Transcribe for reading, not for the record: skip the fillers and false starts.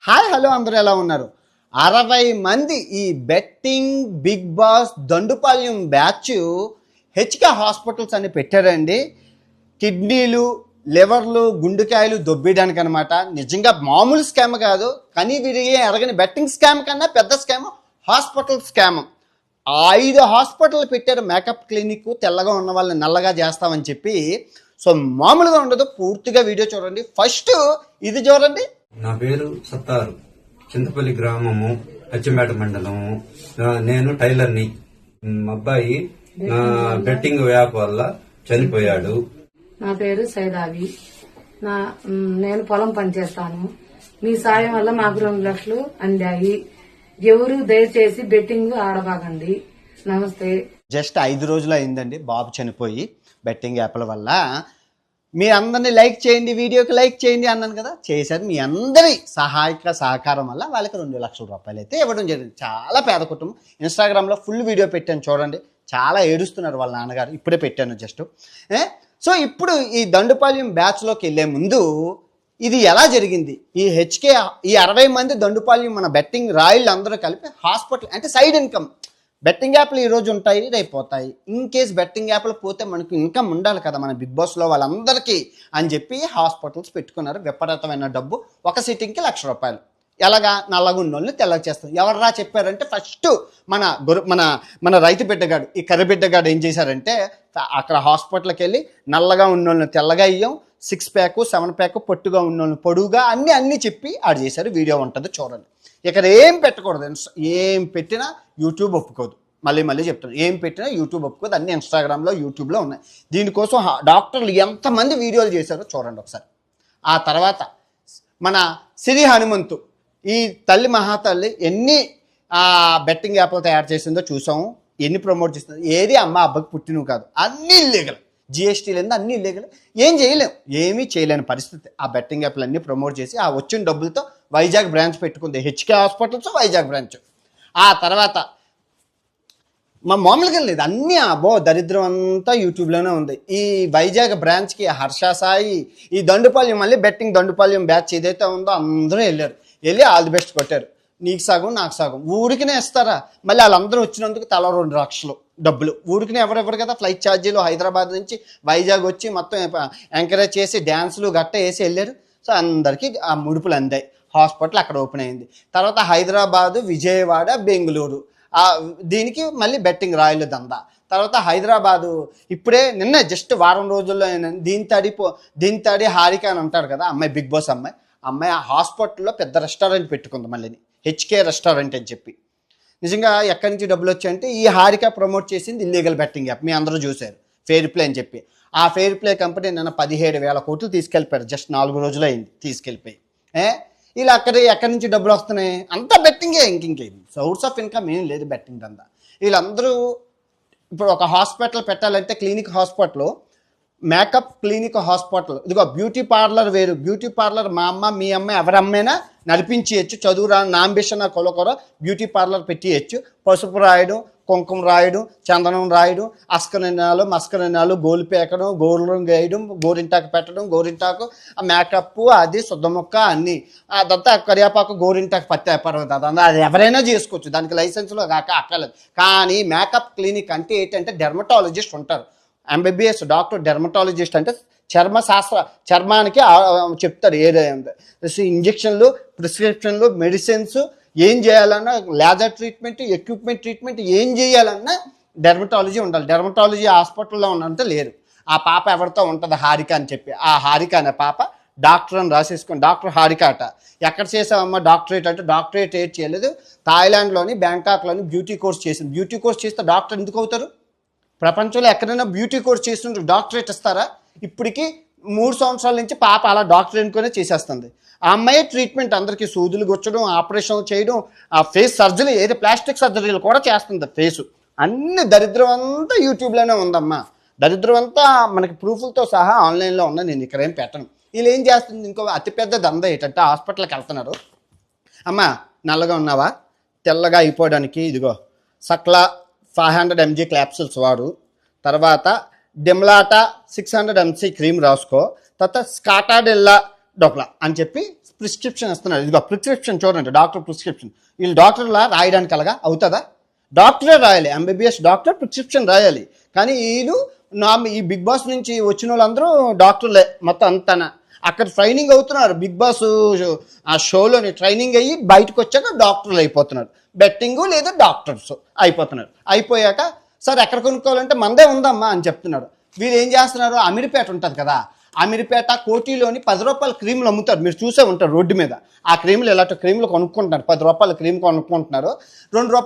Hi hello అందరూ ఎలా ఉన్నారు? 60 మంది ఈ betting Bigg Boss Dandupalyam batch HK hospitals అని పెట్టారండి. కిడ్నీలు, లివర్లు, గుండెకాయలు దొబ్బేయడానికి అనమాట. నిజంగా మామూలు స్కామ్ కాదు, కానీ వీరికి ఎరగని బెట్టింగ్ స్కామ్ కన్నా పెద్ద స్కామ్ హాస్పిటల్ స్కామ్. 5 హాస్పిటల్ పెట్టారు. మేకప్ క్లినిక్, తెల్లగా ఉన్న వాళ్ళని నల్లగా చేస్తామని చెప్పి. సో మామూలుగా ఉండదు. పూర్తిగా వీడియో చూడండి. ఫస్ట్ ఇది చూడండి. నా పేరు సత్తారు, చింతపల్లి గ్రామము, అచ్చంపేట మండలము. నేను టైలర్ని. మా అబ్బాయి బెట్టింగ్ యాప్ వల్ల చనిపోయాడు. నా పేరు సైదావి. నేను పొలం పనిచేస్తాను. మీ సాయం వల్ల మాకు 2 లక్షలు అందాయి. ఎవరు దయచేసి బెట్టింగ్ ఆడబాగండి. నమస్తే. జస్ట్ 5 రోజులు అయిందండి బాబు చనిపోయి బెట్టింగ్ యాప్ల వల్ల. మీ అందరినీ లైక్ చేయండి, వీడియోకి లైక్ చేయండి అన్నాను కదా, చేశారు. మీ అందరి సహకారం వల్ల వాళ్ళకి 2 లక్షల రూపాయలు అయితే ఇవ్వడం జరిగింది. చాలా పేద కుటుంబం. ఇన్స్టాగ్రామ్లో ఫుల్ వీడియో పెట్టాను చూడండి. చాలా ఏడుస్తున్నారు వాళ్ళ నాన్నగారు. ఇప్పుడే పెట్టాను జస్ట్. సో ఇప్పుడు ఈ దండుపాల్యం బ్యాచ్లోకి వెళ్ళే ముందు ఇది ఎలా జరిగింది? ఈ హెచ్కే ఈ 60 మంది దండుపాల్యం మన బెట్టింగ్ రాయిళ్ళు అందరూ కలిపి హాస్పిటల్ అంటే సైడ్ ఇన్కమ్. బెట్టింగ్ యాప్లు ఈరోజు ఉంటాయి, రేపు పోతాయి. ఇన్ కేస్ బెట్టింగ్ యాప్లు పోతే మనకు ఇన్కమ్ ఉండాలి కదా మన బిగ్ బాస్లో వాళ్ళందరికీ అని చెప్పి హాస్పిటల్స్ పెట్టుకున్నారు. విపరీతమైన డబ్బు. ఒక సిట్టింగ్కి 1 లక్ష రూపాయలు. ఎలాగా? నల్లగున్నోళ్ళని తెల్లగా చేస్తారు. ఎవర్రా చెప్పారంటే ఫస్ట్ మన రైతు బిడ్డగాడు, ఈ కర్రి బిడ్డగాడు ఏం చేశారంటే అక్కడ హాస్పిటల్కి వెళ్ళి నల్లగా ఉన్నోళ్ళని తెల్లగా ఇయ్యం, 6 ప్యాక్ 7 ప్యాక్ పొట్టుగా ఉన్నోళ్ళని పొడుగుగా అన్నీ చెప్పి ఆడు చేశారు. వీడియో ఉంటుంది చూడండి. ఇక్కడ ఏం పెట్టకూడదు. ఏం పెట్టినా యూట్యూబ్ ఒప్పుకోదు. మళ్ళీ చెప్తాను, ఏం పెట్టినా యూట్యూబ్ ఒప్పుకోదు. అన్ని ఇన్స్టాగ్రామ్లో, యూట్యూబ్లో ఉన్నాయి. దీనికోసం డాక్టర్లు ఎంతమంది వీడియోలు చేశారో చూడండి ఒకసారి. ఆ తర్వాత మన సిరి హనుమంతు, ఈ తల్లి మహాతల్లి ఎన్ని బెట్టింగ్ యాప్లు తయారు చేసిందో చూసాము. ఎన్ని ప్రమోట్ చేస్తుందో. ఏది అమ్మ అబ్బాకి పుట్టినవి కాదు, అన్నీ ఇల్లీగల్. జిఎస్టీలు అన్నీ ఇల్లీగల్. ఏమీ చేయలేని పరిస్థితి. ఆ బెట్టింగ్ యాప్లు అన్నీ ప్రమోట్ చేసి ఆ వచ్చిన డబ్బులతో వైజాగ్ బ్రాంచ్ పెట్టుకుంది. HK hospitals Vizag branch. ఆ తర్వాత మామూలుగా లేదు, అన్నీ దరిద్రం అంతా యూట్యూబ్లోనే ఉంది. ఈ వైజాగ్ బ్రాంచ్కి హర్ష సాయి, ఈ దండుపాల్యం మళ్ళీ బెట్టింగ్ దండుపాల్యం బ్యాచ్ ఏదైతే ఉందో అందరూ వెళ్ళి ఆల్ ది బెస్ట్ కొట్టారు. నీకు సగం నాకు సగం. ఊరికినే ఇస్తారా? మళ్ళీ వాళ్ళందరూ వచ్చినందుకు తల 2 లక్షలు డబ్బులు. ఊరికినే ఎవరెవరు కదా. ఫ్లైట్ ఛార్జీలు హైదరాబాద్ నుంచి వైజాగ్ వచ్చి మొత్తం ఎంకరేజ్ చేసి డ్యాన్సులు గట్ట వేసి వెళ్ళారు. సో అందరికీ ఆ ముడుపులు అందాయి. హాస్పిటల్ అక్కడ ఓపెన్ అయింది. తర్వాత హైదరాబాదు, విజయవాడ, బెంగళూరు, దీనికి మళ్ళీ బెట్టింగ్ రాయలు దందా. తర్వాత హైదరాబాదు ఇప్పుడే నిన్న జస్ట్ వారం రోజుల్లో దీంతాడి హారిక అని ఉంటాడు కదా అమ్మాయి, బిగ్ బాస్ అమ్మాయి ఆ హాస్పిటల్లో పెద్ద రెస్టారెంట్ పెట్టుకుంది. మళ్ళీ హెచ్కే రెస్టారెంట్ అని చెప్పి. నిజంగా ఎక్కడి నుంచి డబ్బులు వచ్చాయంటే ఈ హారిక ప్రమోట్ చేసింది ఇల్లీగల్ బెట్టింగ్ యాప్. మీ అందరూ చూశారు, ఫెయిర్ ప్లే అని చెప్పి. ఆ ఫెయిర్ ప్లే కంపెనీ నిన్న 17,000 కోట్లు తీసుకెళ్ళిపోయారు. జస్ట్ 4 రోజులు అయింది తీసుకెళ్ళిపోయి. ఇలా ఎక్కడి నుంచి డబ్బులు వస్తున్నాయి? అంతా బెట్టింగే. ఇంకేం సోర్స్ ఆఫ్ ఇన్కమ్ ఏం లేదు బెట్టింగ్ అంతా. వీళ్ళందరూ ఇప్పుడు ఒక హాస్పిటల్ పెట్టాలంటే clinic hospital, makeup clinic hospital, ఇదిగో బ్యూటీ పార్లర్ వేరు. బ్యూటీ పార్లర్ మా అమ్మ, మీ అమ్మ, ఎవరమ్మైనా నడిపించవచ్చు. చదువు రా నాంబిషన్ కొలకొర బ్యూటీ పార్లర్ పెట్టియచ్చు. పసుపు రాయడం, కుంకుమ రాయడం, చందనం రాయడం, అస్కనినాలు, మస్కనినాలు, గోలు పేకడం, గోరు వేయడం, గోరింటాకు పెట్టడం, గోరింటాకు మేకప్, అది శుద్ధముక్క అన్నీ. అదంతా కరియాపాకు, గోరింటాకు పత్తి పర్వత, అదంతా అది ఎవరైనా చేసుకోవచ్చు. దానికి లైసెన్స్లో అక్కర్లేదు. కానీ మేకప్ క్లినిక్ అంటే ఏంటంటే డెర్మటాలజిస్ట్ ఉంటారు. ఎంబీబీఎస్ డాక్టర్, డెర్మటాలజిస్ట్ అంటే చర్మానికి చెప్తారు. ఇంజక్షన్లు, ప్రిస్క్రిప్షన్లు, మెడిసిన్స్ ఏం చేయాలన్నా, లేజర్ ట్రీట్మెంట్, ఎక్విప్మెంట్ ట్రీట్మెంట్ ఏం చేయాలన్నా డెర్మటాలజీ ఉండాలి. డెర్మటాలజీ హాస్పిటల్లో ఉన్నంత లేరు. ఆ పాప ఎవరితో ఉంటుంది? హారిక అని చెప్పి. ఆ హారిక అనే పాప డాక్టర్ అని రాసేసుకొని, డాక్టర్ హారిక అట. ఎక్కడ చేసావమ్మా డాక్టరేట్ అంటే డాక్టరేట్ ఏడ్ చేయలేదు, థాయిలాండ్లోని బ్యాంకాక్లోని బ్యూటీ కోర్స్ చేసింది. బ్యూటీ కోర్స్ చేస్తే డాక్టర్ ఎందుకు అవుతారు? ప్రపంచంలో ఎక్కడైనా బ్యూటీ కోర్స్ చేస్తుంటే డాక్టరేట్ ఇస్తారా? ఇప్పటికీ 3 సంవత్సరాల నుంచి పాప అలా డాక్టర్ అనుకునే చేసేస్తుంది. ఆ అమ్మాయి ట్రీట్మెంట్ అందరికీ సూదులు గుచ్చడం, ఆపరేషన్లు చేయడం, ఆ ఫేస్ సర్జరీ, ఏది ప్లాస్టిక్ సర్జరీలు కూడా చేస్తుంది. ఫేసు అన్ని దరిద్రం అంతా యూట్యూబ్లోనే ఉందమ్మా. దరిద్రం అంతా మనకి ప్రూఫ్లతో సహా ఆన్లైన్లో ఉన్నా. నేను ఇక్కడ ఏం పెట్టను. వీళ్ళు ఏం చేస్తుంది? ఇంకో అతిపెద్ద దంద ఏంటంటే హాస్పిటల్కి వెళ్తున్నారు. అమ్మ నల్లగా ఉన్నావా? తెల్లగా అయిపోవడానికి ఇదిగో సక్లా 500 mg క్యాప్సూల్స్ వాడు. తర్వాత డెమ్లాటా 600 mc క్రీమ్ రాసుకో. తర్వాత స్కాటాడెల్లా డోక్లా అని చెప్పి ప్రిస్క్రిప్షన్ ఇస్తున్నారు. ఇదిగో ప్రిస్క్రిప్షన్ చూడండి, డాక్టర్ ప్రిస్క్రిప్షన్. వీళ్ళు డాక్టర్లా రాయడానికి అలాగా అవుతుందా? డాక్టరే రాయాలి, ఎంబీబీఎస్ డాక్టర్ ప్రిస్క్రిప్షన్ రాయాలి. కానీ వీళ్ళు ఈ బిగ్ బాస్ నుంచి వచ్చిన వాళ్ళందరూ డాక్టర్లే మొత్తం అంతా. అక్కడ ట్రైనింగ్ అవుతున్నారు, బిగ్ బాస్ ఆ షోలోని ట్రైనింగ్ అయ్యి బయటకు వచ్చాక డాక్టర్లు అయిపోతున్నారు. బెట్టింగ్ లేదా డాక్టర్స్ అయిపోతున్నారు. అయిపోయాక సార్ ఎక్కడ కొనుక్కోవాలంటే మందే ఉందమ్మా అని చెప్తున్నారు. వీళ్ళు ఏం చేస్తున్నారు, అమీర్పేట ఉంటుంది కదా, అమీర్పేట కోటిలోని 10 రూపాయల క్రీములు అమ్ముతారు. మీరు చూసే ఉంటారు రోడ్డు మీద. ఆ క్రీములు ఇలాంటి క్రీములు కొనుక్కుంటున్నారు, 10 రూపాయల క్రీమ్ కొనుక్కుంటున్నారు. 2 రూపాయలు